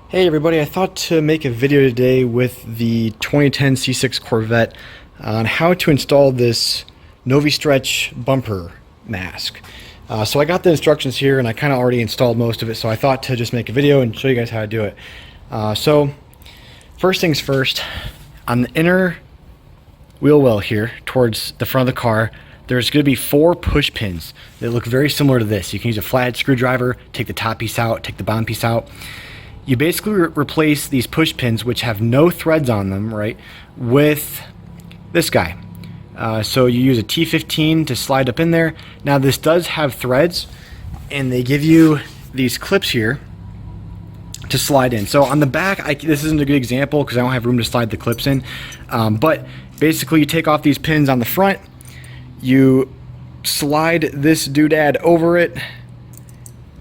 Hey everybody, I thought to make a video today with the 2010 C6 Corvette on how to install this NoviStretch bumper mask. So I got the instructions here and I kind of already installed most of it, so I thought to just make a video and show you guys how to do it. So first things first, on the inner wheel well here towards the front of the car, there's going to be 4 push pins that look very similar to this. You can use a flathead screwdriver, take the top piece out, take the bottom piece out. You basically replace these push pins, which have no threads on them, right, with this guy. So you use a T15 to slide up in there. Now this does have threads, and they give you these clips here to slide in. So on the back, this isn't a good example because I don't have room to slide the clips in, but basically you take off these pins on the front, you slide this doodad over it,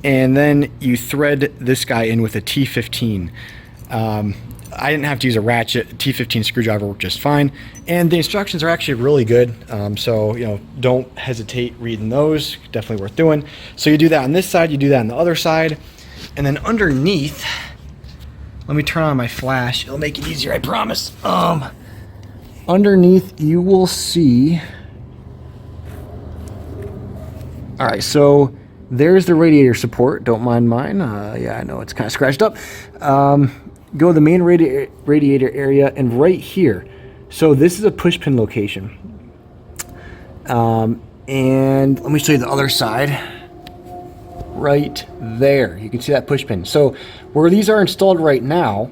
and then you thread this guy in with a T15. I didn't have to use a ratchet. T15 screwdriver worked just fine, and the instructions are actually really good. So don't hesitate reading those. Definitely worth doing. So you do that on this side, you do that on the other side, and then underneath, let me turn on my flash. It'll make it easier, I promise. Underneath you will see. All right, so there's the radiator support. Don't mind mine. Yeah, I know it's kind of scratched up. Go to the main radiator area, and right here. So this is a push pin location. And let me show you the other side. Right there. You can see that push pin. So where these are installed right now,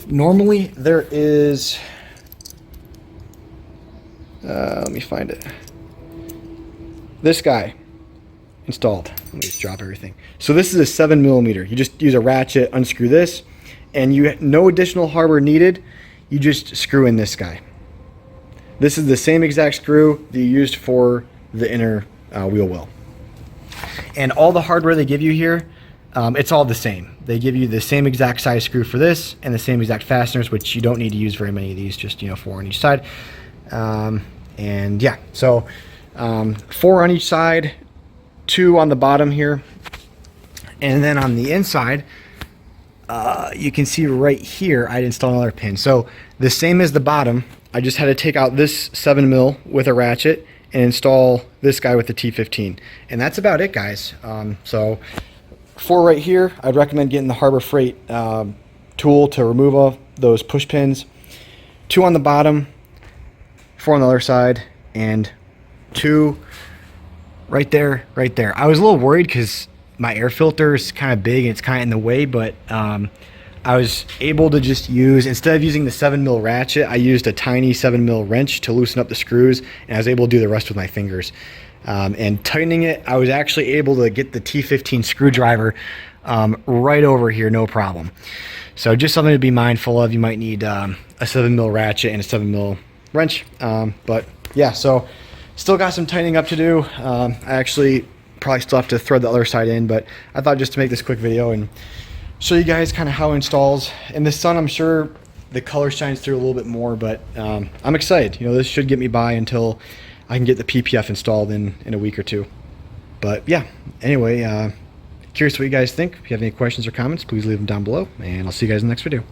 normally there is... let me find it. This guy installed. Let me just drop everything. So this is a 7mm. You just use a ratchet, unscrew this, and no additional hardware needed. You just screw in this guy. This is the same exact screw that you used for the inner wheel well. And all the hardware they give you here, it's all the same. They give you the same exact size screw for this and the same exact fasteners, which you don't need to use very many of these, just 4 on each side. And yeah, so 4 on each side, 2 on the bottom here, and then on the inside you can see right here I'd install another pin. So the same as the bottom, I just had to take out this 7mm with a ratchet and install this guy with the T15, and that's about it, guys. So 4 right here, I'd recommend getting the Harbor Freight tool to remove all those push pins. 2 on the bottom, 4 on the other side, and 2 right there, right there. I was a little worried because my air filter is kind of big and it's kind of in the way, but I was able to just use, instead of using the 7mm ratchet, I used a tiny 7mm wrench to loosen up the screws, and I was able to do the rest with my fingers. And tightening it, I was actually able to get the T15 screwdriver right over here, no problem. So just something to be mindful of. You might need a 7mm ratchet and a 7mm wrench. But yeah, so still got some tightening up to do. I actually probably still have to thread the other side in, but I thought just to make this quick video and show you guys kind of how it installs. In the sun, I'm sure the color shines through a little bit more, but I'm excited. This should get me by until I can get the PPF installed in a week or two. But yeah, anyway, curious what you guys think. If you have any questions or comments, please leave them down below, and I'll see you guys in the next video.